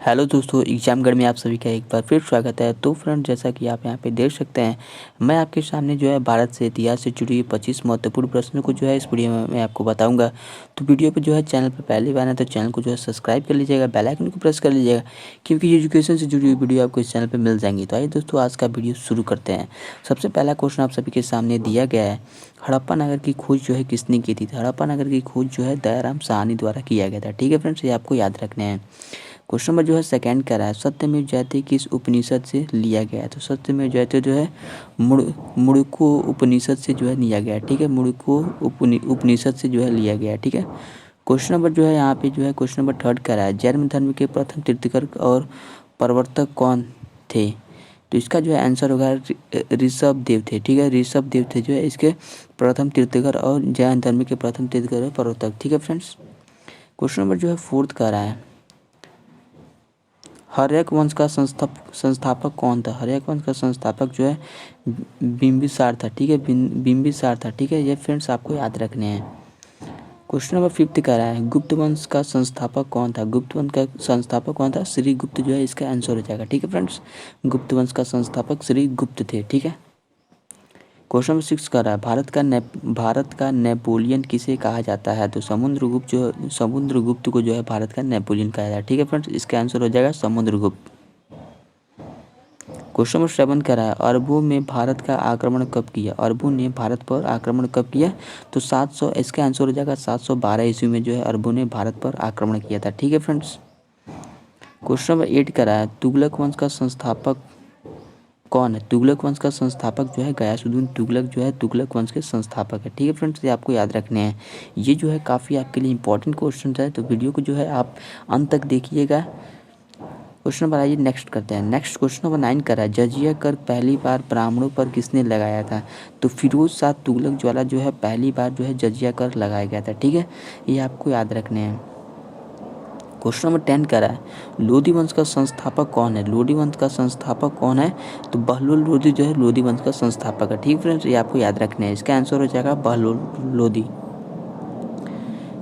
Hello दोस्तों, एग्जामगढ़ में आप सभी का एक बार फिर स्वागत है। तो फ्रेंड, जैसा कि आप यहाँ पे देख सकते हैं, मैं आपके सामने जो है भारत से इतिहास से जुड़ी 25 महत्वपूर्ण प्रश्नों को जो है इस वीडियो में मैं आपको बताऊंगा। तो वीडियो पे जो है चैनल पर पहली बार है तो चैनल को जो है सब्सक्राइब कर लीजिएगा, बेल आइकन को प्रेस कर लीजिएगा, क्योंकि एजुकेशन से जुड़ी हुई वीडियो आपको इस चैनल पर मिल जाएंगी। तो आइए दोस्तों, आज का वीडियो शुरू करते हैं। सबसे पहला क्वेश्चन आप सभी के सामने दिया गया है, हड़प्पा नगर की खोज जो है किसने की थी? हड़प्पा नगर की खोज जो है दयाराम साहनी द्वारा किया गया था। ठीक है फ्रेंड्स, ये आपको याद रखने हैं। क्वेश्चन नंबर जो है सेकंड कह रहा है, सत्यमेव जयते किस उपनिषद से लिया गया है? तो सत्यमेव जयते जो है मुड़को उपनिषद से जो है लिया गया है। ठीक है, मुड़को उपनिषद से जो है लिया गया है। ठीक है। क्वेश्चन नंबर जो है यहाँ पे जो है क्वेश्चन नंबर थर्ड कह रहा है, जैन धर्म के प्रथम तीर्थंकर और प्रवर्तक कौन थे? तो इसका जो है आंसर होगा ऋषभ देव थे। ठीक है, ऋषभ देव थे जो है इसके प्रथम तीर्थंकर और जैन धर्म के प्रथम तीर्थंकर और प्रवर्तक। ठीक है फ्रेंड्स। क्वेश्चन नंबर जो है फोर्थ कह रहा है, हर्यक वंश का संस्थापक कौन था? हर्यक वंश का संस्थापक जो है बिंबिसार था। ठीक है, बिंबिसार था। ठीक है, ये फ्रेंड्स आपको याद रखने हैं। क्वेश्चन नंबर फिफ्थ कह रहा है, गुप्त वंश का संस्थापक कौन था? गुप्त वंश का संस्थापक कौन था? श्री गुप्त जो है इसका आंसर हो जाएगा। ठीक है फ्रेंड्स, गुप्त वंश का संस्थापक श्री गुप्त थे। ठीक है। क्वेश्चन नंबर 6 कर रहा है, भारत का नेपोलियन किसे कहा जाता है? तो समुद्रगुप्त को जो है भारत का नेपोलियन कहा जाता है। ठीक है फ्रेंड्स, इसका आंसर हो जाएगा समुद्रगुप्त। क्वेश्चन नंबर 7 कर रहा है, अरबों में भारत का आक्रमण कब किया? अरबों ने भारत पर आक्रमण कब किया? तो 700, इसका आंसर हो जाएगा 712 ईस्वी में जो है अरबों ने भारत पर आक्रमण किया था। ठीक है फ्रेंड्स। क्वेश्चन नंबर 8 कर रहा है, तुगलक वंश का संस्थापक कौन है? तुगलक वंश का संस्थापक जो है गयासुद्दीन तुगलक जो है तुगलक वंश के संस्थापक है। ठीक है फ्रेंड्स, ये आपको याद रखने हैं। ये जो है काफ़ी आपके लिए इंपॉर्टेंट क्वेश्चन है, तो वीडियो को जो है आप अंत तक देखिएगा। क्वेश्चन नंबर आइए नेक्स्ट करते हैं। नेक्स्ट क्वेश्चन नंबर 9 कर रहा है, जजिया कर पहली बार ब्राह्मणों पर किसने लगाया था? तो फिरोज शाह तुगलक द्वारा जो है पहली बार जो है जजिया कर लगाया गया था। ठीक है, ये आपको याद रखने हैं। क्वेश्चन नंबर 10 कह रहा है, लोधी वंश का संस्थापक कौन है? लोधी वंश का संस्थापक कौन है? तो बहलोल लोधी जो है लोधी वंश का संस्थापक है। ठीक फ्रेंड्स, ये आपको याद रखना है। इसका आंसर हो जाएगा बहलोल लोधी।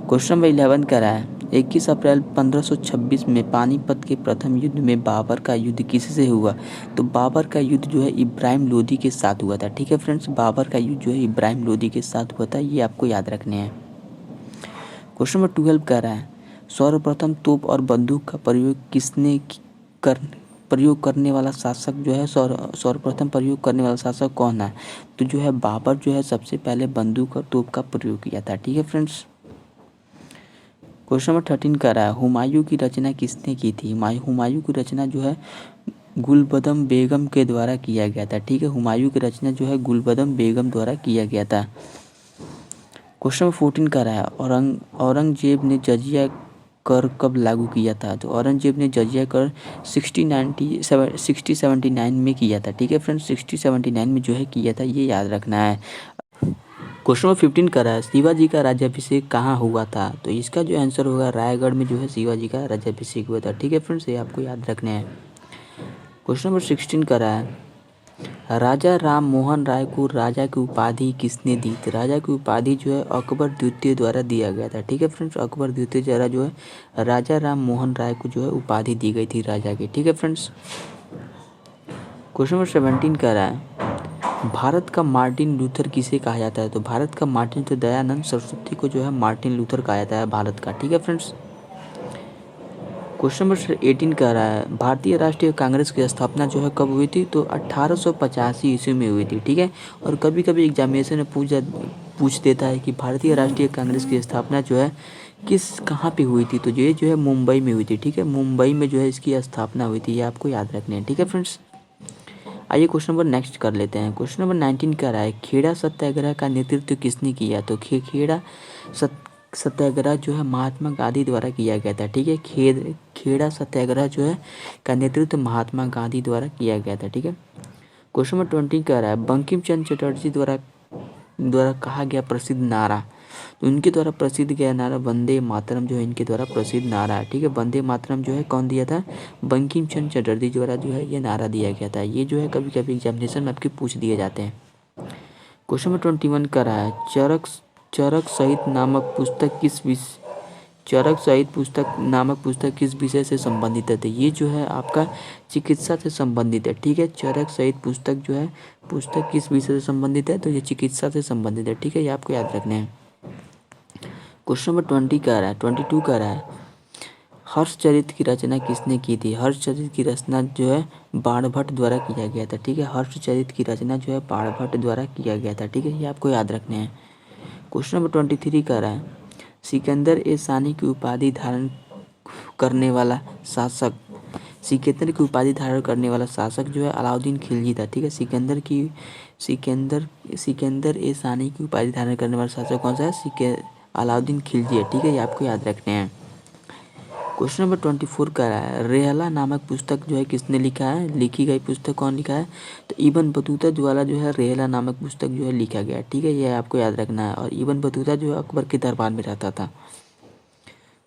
क्वेश्चन नंबर 11 कह रहा है, 21 अप्रैल 1526 में पानीपत के प्रथम युद्ध में बाबर का युद्ध किससे हुआ? तो बाबर का युद्ध जो है इब्राहिम लोधी के साथ हुआ था। ठीक है फ्रेंड्स, बाबर का युद्ध जो है इब्राहिम लोधी के साथ हुआ था। ये आपको याद रखने हैं। क्वेश्चन नंबर 12 कह रहा है, सर्वप्रथम तोप और बंदूक का प्रयोग करने वाला शासक जो है सर्वप्रथम प्रयोग करने वाला शासक कौन है? तो जो है बाबर जो है सबसे पहले बंदूक और तोप का प्रयोग किया था। ठीक है फ्रेंड्स। क्वेश्चन नंबर 13 कह रहा है, हुमायूं की रचना किसने की थी? हुमायूं की रचना जो है गुलबदम बेगम के द्वारा किया गया था। ठीक है, हुमायूं की रचना जो है गुलबदम बेगम द्वारा किया गया था। क्वेश्चन नंबर 14 कह रहा है, औरंगजेब ने जजिया कर कब लागू किया था? तो औरंगजेब ने जजिया कर 1679 में किया था। ठीक है फ्रेंड्स, 1679 में जो है किया था, ये याद रखना है। क्वेश्चन नंबर 15 कर रहा है, शिवाजी का राज्याभिषेक कहाँ हुआ था? तो इसका जो आंसर होगा रायगढ़ में जो है शिवाजी का राज्याभिषेक हुआ था। ठीक है फ्रेंड्स, ये आपको याद रखने हैं। क्वेश्चन नंबर 16 कर रहा है, राजा राम मोहन राय को राजा की उपाधि किसने दी थी? राजा की उपाधि जो है अकबर द्वितीय द्वारा दिया गया था। ठीक है फ्रेंड्स, अकबर द्वितीय द्वारा जो है राजा राम मोहन राय को जो है उपाधि दी गई थी राजा की। ठीक है फ्रेंड्स। क्वेश्चन नंबर 17 कह रहा है, भारत का मार्टिन लूथर किसे कहा जाता है? तो भारत का मार्टिन तो दयानंद सरस्वती को जो है मार्टिन लूथर कहा जाता है भारत का। ठीक है फ्रेंड्स। क्वेश्चन नंबर 18 कह रहा है, भारतीय राष्ट्रीय कांग्रेस की स्थापना जो है कब हुई थी? तो 1885 ईस्वी में हुई थी। ठीक है, और कभी कभी एग्जामिनेशन में पूछ देता है कि भारतीय राष्ट्रीय कांग्रेस की स्थापना जो है कहाँ पे हुई थी? तो ये जो है मुंबई में हुई थी। ठीक है, मुंबई में जो है इसकी स्थापना हुई थी। ये आपको याद रखने हैं। ठीक है फ्रेंड्स। आइए क्वेश्चन नंबर नेक्स्ट कर लेते हैं। क्वेश्चन नंबर 19 कह रहा है, खेड़ा सत्याग्रह का नेतृत्व किसने किया? तो खेड़ा सत्याग्रह जो है महात्मा गांधी द्वारा किया गया था। ठीक है, खेड़ा सत्याग्रह जो है का नेतृत्व महात्मा गांधी द्वारा किया गया था। ठीक है। क्वेश्चन नंबर 20 कह रहा है, बंकिम चंद्र चटर्जी द्वारा कहा गया प्रसिद्ध नारा? तो इनके द्वारा प्रसिद्ध गया नारा वंदे मातरम जो है इनके द्वारा प्रसिद्ध नारा है। ठीक है, वंदे मातरम जो है कौन दिया था? बंकिम चंद्र चटर्जी द्वारा जो है ये नारा दिया गया था। ये जो है कभी कभी एग्जामिनेशन में आपके पूछ दिए जाते हैं। क्वेश्चन नंबर 21 का रहा है, चरक सहित नामक पुस्तक चरक सहित पुस्तक नामक पुस्तक किस विषय से संबंधित है? तो ये जो है आपका चिकित्सा से संबंधित है। ठीक है, चरक सहित पुस्तक जो है पुस्तक किस विषय से संबंधित है? तो ये चिकित्सा से संबंधित है। ठीक है, ये आपको याद रखना है। क्वेश्चन नंबर 20 कह रहा है 22 कह रहा है हर्षचरित की रचना किसने की थी? हर्षचरित की रचना जो है बाणभट्ट द्वारा किया गया था। ठीक है, हर्षचरित की रचना जो है बाणभट्ट द्वारा किया गया था। ठीक है, ये आपको याद रखने हैं। क्वेश्चन नंबर 23 कह रहा है सिकंदर ए सानी की उपाधि धारण करने वाला शासक जो है अलाउद्दीन खिलजी था। ठीक है, सिकंदर ए सानी की उपाधि धारण करने वाला शासक कौन सा है? अलाउद्दीन खिलजी है। ठीक है, ये आपको याद रखने हैं। क्वेश्चन नंबर 24 कह रहा है रेहला नामक पुस्तक जो है किसने लिखा है? लिखी गई पुस्तक कौन लिखा है? तो इब्न बतूता द्वारा जो है रेहला नामक पुस्तक जो है लिखा गया। ठीक है, यह आपको याद रखना है। और इब्न बतूता जो है अकबर के दरबार में रहता था।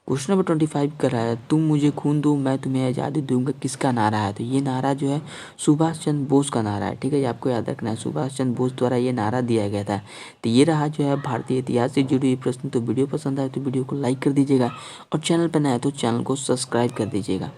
क्वेश्चन नंबर 25 कर रहा है तुम मुझे खून दो मैं तुम्हें आज़ादी दूंगा किसका नारा है? तो ये नारा जो है सुभाष चंद्र बोस का नारा है। ठीक है, ये आपको याद रखना है। सुभाष चंद्र बोस द्वारा ये नारा दिया गया था। तो ये रहा जो है भारतीय इतिहास से जुड़ी हुई प्रश्न। तो वीडियो पसंद आए तो वीडियो को लाइक कर दीजिएगा और चैनल पर नया है तो चैनल को सब्सक्राइब कर दीजिएगा।